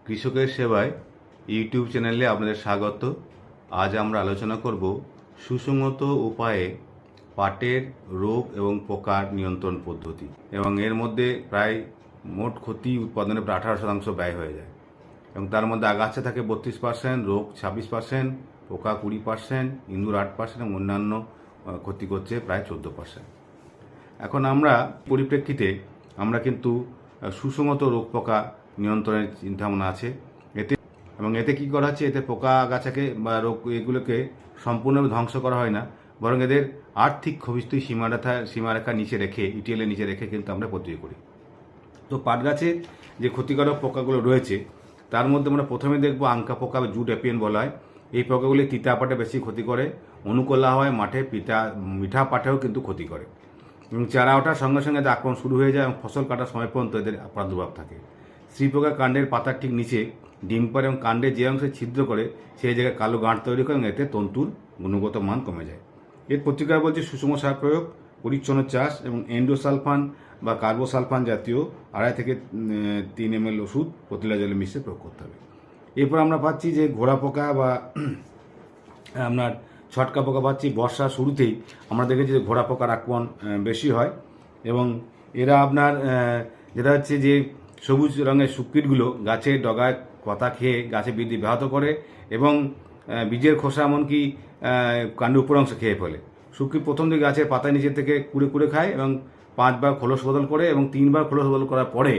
কৃষকের সেবায় ইউটিউব চ্যানেলে আপনাদের স্বাগত। আজ আমরা আলোচনা করব সুসংহত উপায়ে পাটের রোগ এবং পোকার নিয়ন্ত্রণ পদ্ধতি, এবং এর মধ্যে প্রায় মোট ক্ষতি উৎপাদনে প্রায় 18% ব্যয় হয়ে যায়, এবং তার মধ্যে আগাছা থাকে 32%, রোগ 26%, পোকা 20%, ইঁদুর 8% এবং অন্যান্য ক্ষতি করছে প্রায় 14%। এখন আমরা পরিপ্রেক্ষিতে আমরা কিন্তু সুসংহত রোগ পোকা নিয়ন্ত্রণের চিন্তাভাবনা আছে এতে কি করা হচ্ছে, এতে পোকা আগাছাকে বা রোগ এগুলোকে সম্পূর্ণভাবে ধ্বংস করা হয় না, বরং এদের আর্থিক ক্ষতির সীমারেখা নিচে রেখে, ইটিএলের নিচে রেখে কিন্তু আমরা প্রতিরোধ করি। তো পাট গাছে যে ক্ষতিকারক পোকাগুলো রয়েছে তার মধ্যে আমরা প্রথমে দেখবো আঙ্কা পোকা, জুট এপিএন বলা হয়। এই পোকাগুলি তিতা পাটে বেশি ক্ষতি করে, অনুকূল হয় মাঠে মিঠা পাটেও কিন্তু ক্ষতি করে, এবং চারা ওঠার সঙ্গে সঙ্গে এদের আক্রমণ শুরু হয়ে যায় এবং ফসল কাটার সময় পর্যন্ত এদের প্রাদুর্ভাব থাকে। স্ত্রী পোকা কাণ্ডের পাতার ঠিক নিচে ডিম পাড়ে এবং কাণ্ডে যে অংশে ছিদ্র করে সেই জায়গায় কালো গাঁট তৈরি করে এবং এতে তন্তুর গুণগত মান কমে যায়। এর প্রতিকার বলছে সুষম সার প্রয়োগ, পরিচ্ছন্ন চাষ এবং এন্ডোসালফান বা কার্বোসালফান জাতীয় 2.5 থেকে 3 ml ওষুধ প্রতিলা জলে মিশিয়ে প্রয়োগ করতে হবে। এরপর আমরা পাচ্ছি যে ঘোড়া পোকা বা আপনার ছটকা পোকা পাচ্ছি বর্ষার শুরুতেই। আমরা দেখেছি যে ঘোড়া পোকার আক্রমণ বেশি হয়, এবং এরা আপনার যেটা হচ্ছে যে সবুজ রঙের শুককিটগুলো গাছের ডগায় পাতা খেয়ে গাছে বৃদ্ধি ব্যাহত করে এবং বীজের খোসা এমনকি কাণ্ড উপর অংশ খেয়ে ফেলে। শুককিট প্রথম দিকে গাছের পাতার নিচে থেকে কুড়ে কুড়ে খায় এবং 5 বার খোলস বদল করে, এবং 3 বার খোলস বদল করার পরে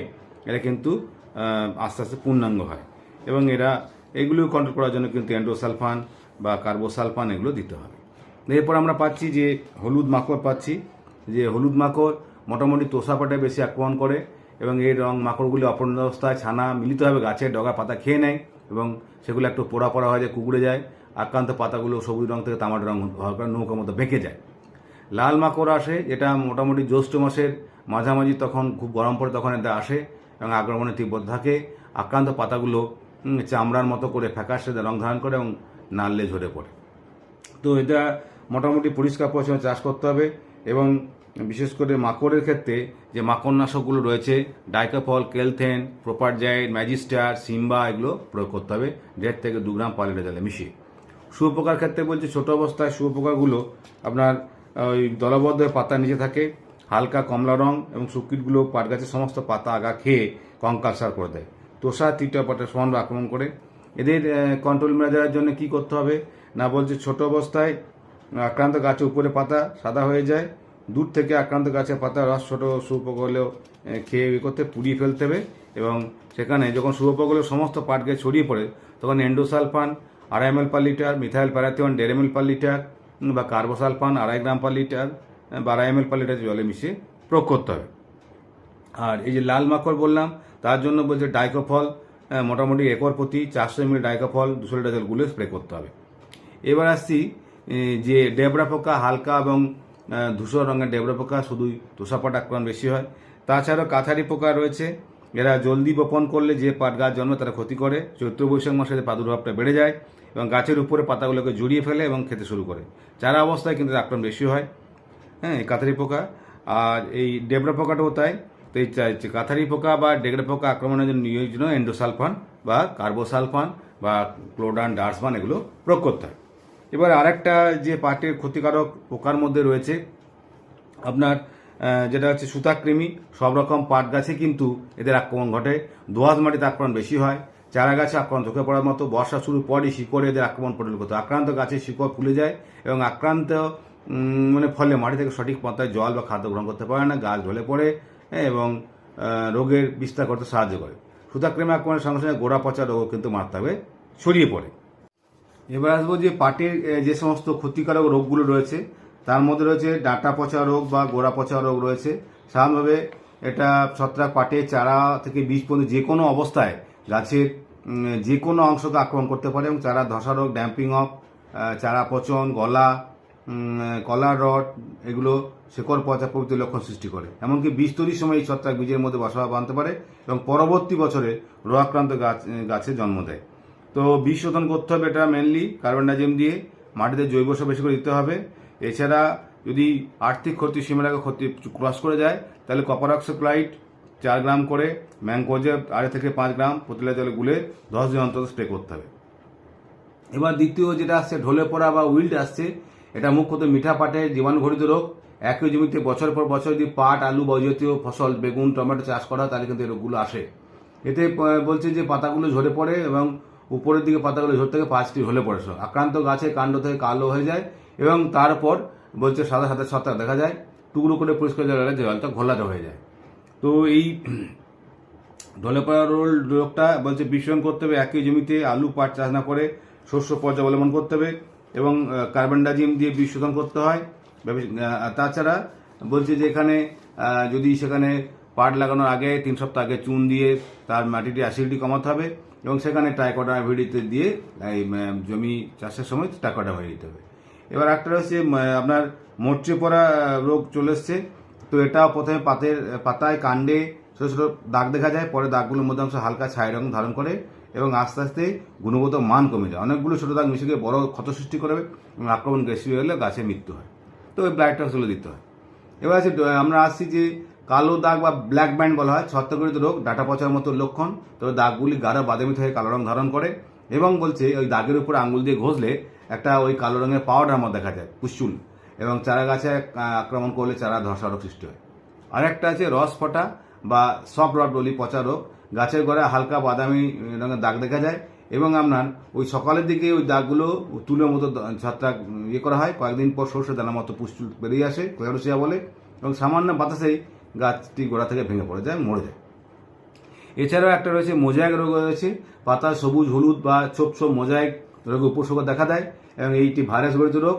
এরা কিন্তু আস্তে আস্তে পূর্ণাঙ্গ হয়, এবং এগুলো কন্ট্রোল করার জন্য কিন্তু এন্ডোসালফান বা কার্বোসালফান এগুলো দিতে হবে। এরপর আমরা পাচ্ছি যে হলুদ মাকড় পাচ্ছি, যে হলুদ মাকড় মোটামুটি তোষা পাটে বেশি আক্রমণ করে, এবং এই মাকড়গুলি অপূর্ণ অবস্থায় ছানা মিলিতভাবে গাছের ডগা পাতা খেয়ে নেয় এবং সেগুলো একটু পোড়া পোড়া হয়ে যায়, কুকুড়ে যায়। আক্রান্ত পাতাগুলো সবুজ রং থেকে তামাটে রং হওয়ার কারণে নৌকার মতো বেঁকে যায়। লাল মাকড় আসে, যেটা মোটামুটি জ্যৈষ্ঠ মাসের মাঝামাঝি, তখন খুব গরম পড়ে তখন এটা আসে এবং আক্রমণের তীব্রতা থাকে। আক্রান্ত পাতাগুলো চামড়ার মতো করে ফ্যাকাশে রং ধারণ করে এবং নাললে ঝরে পড়ে। তো এটা মোটামুটি পরিষ্কার পরিচ্ছন্ন চাষ করতে হবে, এবং বিশেষ করে মাকড়ের ক্ষেত্রে যে মাকড়নাশকগুলো রয়েছে ডাইকোফল, কেলথেন, প্রোপারজাইড, ম্যাজিস্টার, সিম্বা এগুলো প্রয়োগ করতে হবে 1.5 থেকে 2 গ্রাম পার লিটার জলে মিশিয়ে। শুয়োপোকার ক্ষেত্রে বলছে ছোট অবস্থায় শুয়োপোকাগুলো আপনার ওই দলবদ্ধ পাতার নিচে থাকে, হালকা কমলা রং, এবং শুককিটগুলো পাট গাছের সমস্ত পাতা আগা খেয়ে কঙ্কালসার করে দেয়। তোষা তিতা পাটের সমানভাবে আক্রমণ করে। এদের কন্ট্রোল মেরে দেওয়ার জন্য কি করতে হবে না, বলছে ছোট অবস্থায় আক্রান্ত গাছের উপরে পাতা সাদা হয়ে যায়, দূর থেকে আক্রান্ত গাছের পাতা রস ছোট শুয়োপোকা হলেও খেয়ে করতে পুড়িয়ে ফেলতে হবে, এবং সেখানে যখন শুয়োপোকাগুলো সমস্ত পাট গায়ে ছড়িয়ে পড়ে তখন এন্ডোসালফান 2.5 ml per litre, methyl parathion 1.5 ml per litre বা কার্বোসালফান 2.5 গ্রাম পার লিটার বা 2.5 ml পার লিটার জলে মিশিয়ে প্রয়োগ করতে হবে। আর এই যে লাল মাকড় বললাম তার জন্য বলছে ডাইকোফল মোটামুটি একর প্রতি 400 ml ডাইকোফল 200 লিটার জল গুলে স্প্রে করতে হবে। এবার আসছি যে ডেবরা পোকা, হালকা এবং ধূসর রঙের ডেবরা পোকা শুধুই তোষাপাট আক্রমণ বেশি হয়। তাছাড়াও কাছারি পোকা রয়েছে, এরা জলদি বপন করলে যে পাট গাছ জন্মে তারা ক্ষতি করে। চৈত্র বৈশাখ মাসে প্রাদুর্ভাবটা বেড়ে যায় এবং গাছের উপরে পাতাগুলোকে জড়িয়ে ফেলে এবং খেতে শুরু করে। চারা অবস্থায় কিন্তু আক্রমণ বেশি হয়, হ্যাঁ, এই কাছারি পোকা। আর এই ডেবরা পোকাটাও তাই। তো এই কাছারি পোকা বা ডেবরা পোকা আক্রমণের জন্য এন্ডোসালফান বা কার্বোসালফান বা ক্লোডান, ডার্সমান এগুলো প্রয়োগ করতে হয়। এবার আরেকটা যে পাটের ক্ষতিকারক পোকার মধ্যে রয়েছে আপনার যেটা হচ্ছে সুতাকৃমি। সব রকম পাট গাছে কিন্তু এদের আক্রমণ ঘটে। দোআঁশ মাটিতে আক্রমণ বেশি হয়, চারা গাছে আক্রমণ চোখে পড়ার মতো। বর্ষা শুরুর পরই শিকড়ে এদের আক্রমণ পরিণত করতে, আক্রান্ত গাছের শিকড় ফুলে যায় এবং আক্রান্ত ফলে মাটি থেকে সঠিক মাত্রায় জল বা খাদ্য গ্রহণ করতে পারে না, গাছ ঢলে পড়ে এবং রোগের বিস্তার করতে সাহায্য করে। সুতাকৃমি আক্রমণের সঙ্গে সঙ্গে গোড়া পচা রোগও কিন্তু মারাত্মকভাবে ছড়িয়ে পড়ে। এবার আসবো যে পাটের যে সমস্ত ক্ষতিকারক রোগগুলো রয়েছে তার মধ্যে রয়েছে ডাঁটা পচা রোগ বা গোড়া পচা রোগ রয়েছে। সাধারণভাবে এটা ছত্রাক পাটের চারা থেকে বীজ পর্যন্ত যে কোনো অবস্থায় গাছের যে কোনো অংশকে আক্রমণ করতে পারে, এবং চারা ধসা রোগ, ড্যাম্পিং অফ, চারা পচন, গলা, কলার রড এগুলো শেকড় পচা প্রভৃতি লক্ষণ সৃষ্টি করে। এমনকি বীজ তৈরির সময় এই ছত্রাক বীজের মধ্যে বসা বাঁধতে পারে এবং পরবর্তী বছরে রোগাক্রান্ত গাছে জন্ম দেয়। তো বীজ শোধন করতে হবে, এটা মেনলি কার্বনডাইজিম দিয়ে। মাটিতে জৈব সার বেশি করে দিতে হবে। এছাড়া যদি আর্থিক ক্ষতি সীমারেখা ক্ষতি ক্রস করে যায় তাহলে কপার অক্সিক্লোরাইড 4 গ্রাম করে, ম্যানকোজেব 2.5 থেকে 5 গ্রাম প্রতি লিটার জলে গুলে 10 দিন অন্তত স্প্রে করতে হবে। এবার দ্বিতীয় যেটা আসছে ঢলে পড়া বা উইল্ট আসছে, এটা মুখ্যত মিঠা পাটের জীবাণুঘটিত রোগ। একই জমিতে বছর পর বছর যদি পাট, আলু বা জাতীয় ফসল, বেগুন, টমেটো চাষ করা হয় তাহলে কিন্তু এই রোগগুলো আসে। এতে বলছে যে পাতাগুলো ঝরে পড়ে এবং উপরের দিকে পাতাগুলো ঝরতে থেকে 5টি ঢলে পড়ে, আক্রান্ত গাছে কাণ্ড থেকে কালো হয়ে যায় এবং তারপর বলছে সাদা সাদা ছত্রাক দেখা যায়, টুকরো করে পরিষ্কার জলে জলটা ঘোলাটে হয়ে যায়। তো এই ঢলে পড়া রোগটা বলছে বিষয়ন করতে হবে একই জমিতে আলু, পাট চাষ না করে শস্য পর্যায় অবলম্বন করতে হবে এবং কার্বনডাজিম দিয়ে বীজ শোধন করতে হয়। তাছাড়া বলছে যে এখানে যদি সেখানে পাট লাগানোর আগে 3 সপ্তাহ আগে চুন দিয়ে তার মাটিটি অ্যাসিডিটি কমাতে হবে এবং সেখানে ট্রাইকোডার্মা ভিরিডিতে দিয়ে এই জমি চাষের সময় ট্রাইকোডার্মা ভিরিডি দিতে হবে। এবার একটা রয়েছে আপনার মরচে পড়া রোগ চলে এসছে। তো এটা প্রথমে পাতায় কাণ্ডে ছোটো ছোটো দাগ দেখা যায়, পরে দাগগুলোর মধ্যে অংশ হালকা ছাই রং ধারণ করে এবং আস্তে আস্তে গুণগত মান কমে যায়। অনেকগুলো ছোটো দাগ মিশে গিয়ে বড় ক্ষত সৃষ্টি করবে এবং আক্রমণ বেশি হলে গাছের মৃত্যু হয়। তো ওই ব্লাডটা চলে দিতে হয়। এবার আছে আমরা আসছি যে কালো দাগ বা ব্ল্যাক ব্যান্ড বলা হয়, ছত্রাকজনিত রোগ, ডাটা পচার মতো লক্ষণ। তবে দাগগুলি গাঢ় বাদামি থেকে কালো রং ধারণ করে এবং বলছে ওই দাগের উপর আঙুল দিয়ে ঘষলে একটা ওই কালো রঙের পাউডার মতো দেখা যায়, পুষ্চুল, এবং চারা গাছে আক্রমণ করলে চারা ধসা রোগ সৃষ্টি হয়। আরেকটা আছে রস ফটা বা সফট রড বলি, পচা রোগ। গাছের গোড়ায় হালকা বাদামি রঙের দাগ দেখা যায় এবং আপনার ওই সকালের দিকে ওই দাগগুলো তুলোর মতো ছত্রাক করা হয়, কয়েকদিন পর সরষে দানার মতো পুষ্চুল বেরিয়ে আসে, ক্লেরোসিয়া বলে, এবং সামান্য বাতাসেই গাছটি গোড়া থেকে ভেঙে পড়ে যায়, মরে যায়। এছাড়াও একটা রয়েছে মোজাইক রোগ রয়েছে, পাতা সবুজ হলুদ বা ছোপ ছোপ মোজাইক রোগের উপসর্গ দেখা দেয় এবং এইটি ভাইরাস ঘটিত রোগ।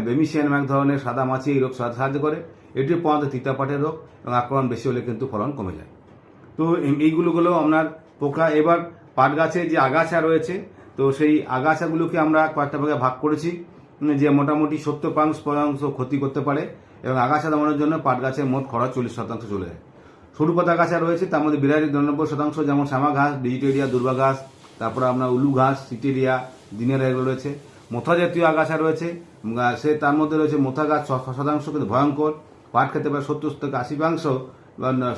বেমিশিয়ান এক ধরনের সাদা মাছি এই রোগ সাহায্য করে। এটি প্রধানত তিতা পাটের রোগ এবং আক্রমণ বেশি হলে কিন্তু ফলন কমে যায়। তো এইগুলো হলো আপনার পোকা। এবার পাট গাছে যে আগাছা রয়েছে, তো সেই আগাছাগুলোকে আমরা কয়েকটা ভাগে ভাগ করেছি, যে মোটামুটি 70% ক্ষতি করতে পারে এবং আগাছা দমনের জন্য পাট গাছের মোট খরচ 40% চলে যায়। সরু পাতা আগাছা রয়েছে, তার মধ্যে 92-93%, যেমন শ্যামা ঘাস, ডিজিটেরিয়া, দুর্বা ঘাস, তারপরে আপনার উলু ঘাস, সিটেরিয়া, দিনেরা, এগুলো রয়েছে। মোথা জাতীয় আগাছা রয়েছে, তার মধ্যে রয়েছে মোথা গাছ 6% কিন্তু ভয়ঙ্কর, পাট খেতে পারে 70-80%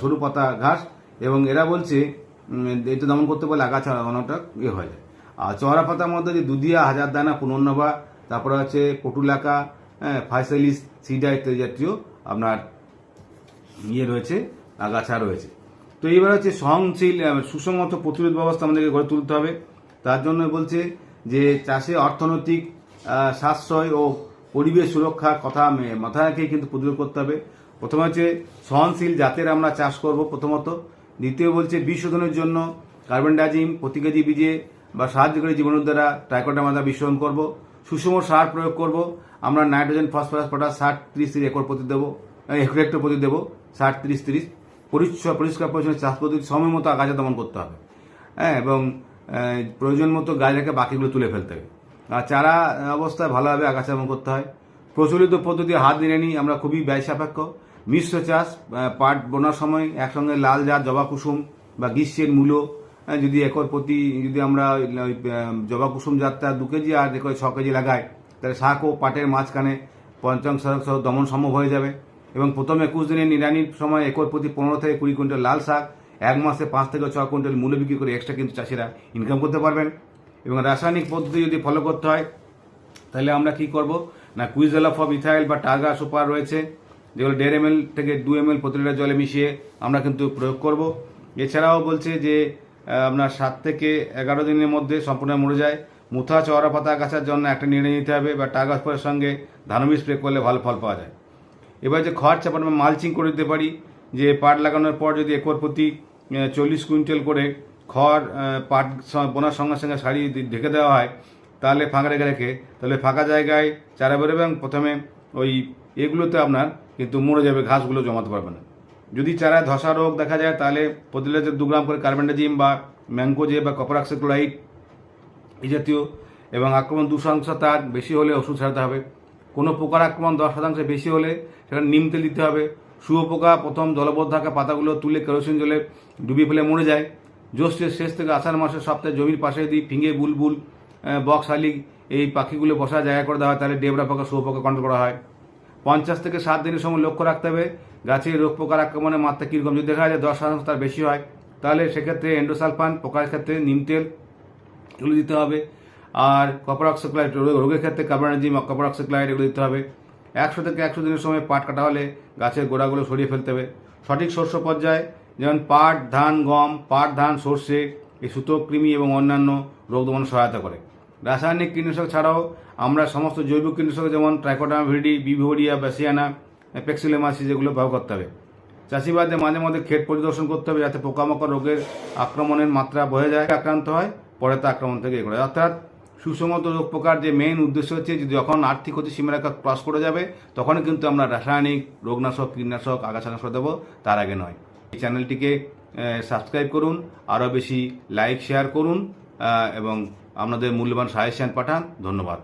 সরু পাতা ঘাস, এবং এরা বলছে এটা দমন করতে পারলে আগাছা অনেকটা হয়ে যায়। আর চওড়া পাতার মধ্যে যে দুধিয়া, হাজার দানা, পুনর্নভা, তারপরে হচ্ছে পটুলাকা, ফাইসেলিস, সিডা ইত্যাদি জাতীয় আপনার রয়েছে, আগাছা রয়েছে। তো এবার হচ্ছে সহনশীল সুসংহত প্রতিরোধ ব্যবস্থা আমাদেরকে গড়ে তুলতে হবে। তার জন্য বলছে যে চাষে অর্থনৈতিক সাশ্রয় ও পরিবেশ সুরক্ষার কথা মাথায় রেখেই কিন্তু প্রতিরোধ করতে হবে। প্রথমে হচ্ছে সহনশীল জাতের আমরা চাষ করব প্রথমত। দ্বিতীয় বলছে বীজ শোধনের জন্য কার্বনডাজিম প্রতি কেজি বীজে বা সাহায্যকারী জীবাণুর দ্বারা ট্রাইকোডার্মা দ্বারা বীজ শোধন করবো। সুষম সার প্রয়োগ করব। আমরা নাইট্রোজেন, ফসফরাস, পটাশ 60-30 একর প্রতি দেবো, হেক্টর প্রতি দেবো, 60-30-30। পরিষ্কার পরিচ্ছন্ন চাষ পদ্ধতি সময় মতো আগাছা দমন করতে হবে, এবং প্রয়োজন মতো গাছ রেখে বাকিগুলো তুলে ফেলতে হবে। আর চারা অবস্থায় ভালোভাবে আগাছা দমন করতে হয়। প্রচলিত পদ্ধতি হাত নিড়ানি আমরা খুবই ব্যয় সাপেক্ষ। মিশ্র চাষ, পাট বোনার সময় একসঙ্গে লাল জাত, জবা কুসুম বা গ্রীষ্মের মূলো, যদি একর প্রতি যদি আমরা জবা কুসুম জাতটা 2 কেজি আর 6 কেজি লাগাই, তাহলে শাক ও পাটের মাঝখানে 50% দমন সম্ভব হয়ে যাবে। এবং প্রথম 21 দিনের নিড়ানির সময় একর প্রতি 15 থেকে 20 কুইন্টাল লাল শাক, 1 মাসে 5 থেকে 6 কুইন্টাল মূল্য বিক্রি করে এক্সট্রা কিন্তু চাষিরা ইনকাম করতে পারবেন। এবং রাসায়নিক পদ্ধতি যদি ফলো করতে হয় তাহলে আমরা কি করব না, কুইজেলা ফব ইথাইল বা টার্গা সুপার রয়েছে, যেগুলো 1.5 ml থেকে 2 ml প্রতি লিটার জলে মিশিয়ে আমরা কিন্তু প্রয়োগ করব। এছাড়াও বলছে যে আপনার 7 থেকে 11 দিনের মধ্যে সম্পূর্ণ মরে যায়। মুথা, চওড়া পাতা গাছের জন্য একটা নির্ণয় নিতে হবে, বা টার্গা সুপারের সঙ্গে ধানবীজ স্প্রে করলে ভালো ফল পাওয়া যায়। এবার যে খড় চাপানো মালচিং করে দিতে পারি, যে পাট লাগানোর পর যদি একর প্রতি 40 কুইন্টাল করে খড় পাট বোনার সঙ্গে সঙ্গে সারি ঢেকে দেওয়া হয়, তাহলে ফাঁকা রেখে তাহলে ফাঁকা জায়গায় চারা বেরোবে এবং প্রথমে ওই এগুলোতে আপনার কিন্তু মরে যাবে, ঘাসগুলো জমাতে পারবে না। যদি চারায় ধসা রোগ দেখা যায় তাহলে প্রতি লিটারে 2 গ্রাম করে কার্বনডাজিম বা ম্যানকোজেব বা কপার অক্সিক্লোরাইড এই জাতীয়, এবং আক্রমণ 2% তার বেশি হলে ওষুধ ছাড়তে হবে। কোনো পোকার আক্রমণ 10% বেশি হলে সেখানে নিম তেল দিতে হবে। শুয়োপোকা প্রথম জলবদ্ধ থাকা পাতাগুলো তুলে কেরোসিন জলে ডুবিয়ে ফেলে মরে যায়। জ্যৈষ্ঠের শেষ থেকে আষাঢ় মাসের সপ্তাহে জমির পাশে যদি ফিঙে, বুলবুল, বক্স শালিক এই পাখিগুলো বসার জায়গা করে দেওয়া হয়, তাহলে ডেবরা পোকা, শুয়োপোকা কন্ট্রোল করা হয়। 50 থেকে 7 দিনের সময় লক্ষ্য রাখতে হবে গাছের রোগ পোকার আক্রমণের মাত্রা কীরকম। যদি দেখা যায় 10% তার বেশি হয় তাহলে সেক্ষেত্রে এন্ডোসালফান, পোকার ক্ষেত্রে নিম তেল এগুলো দিতে হবে। আর কপার অক্সিক্লোরাইড, রোগের ক্ষেত্রে কার্বনজিম, কপার অক্সিক্লোরাইড এগুলো দিতে হবে। 100 থেকে 100 দিনের সময় পাট কাটা হলে গাছের গোড়াগুলো সরিয়ে ফেলতে হবে। সঠিক শস্য পর্যায়ে যেমন পাট, ধান, গম, পাট, ধান, সর্ষে এই সূতকৃমি এবং অন্যান্য রোগ দমনে সহায়তা করে। রাসায়নিক কীটনাশক ছাড়াও আমরা সমস্ত জৈব কীটনাশক যেমন ট্রাইকোডার্মা ভিরিডি, বিভোরিয়া, ব্যাসিয়ানা, পেক্সিলেমাসিস এগুলো ব্যবহার করতে হবে। চাষিবাদে মাঝে মধ্যে ক্ষেত পরিদর্শন করতে হবে যাতে পোকামাকড় রোগের আক্রমণের মাত্রা বোঝা যায়, আক্রান্ত হয় পরে তা আক্রমণ থেকে এগোয়। অর্থাৎ সুসংহত রোগ পোকার যে মেইন উদ্দেশ্য হচ্ছে যখন আর্থিক ক্ষতি সীমারেখা ক্রস করে যাবে তখনই কিন্তু আমরা রাসায়নিক রোগনাশক, কীটনাশক, আগাছানাশক দেবো, তার আগে নয়। এই চ্যানেলটিকে সাবস্ক্রাইব করুন, আরও বেশি লাইক শেয়ার করুন এবং আপনাদের মূল্যবান সাজেশন পাঠান। ধন্যবাদ।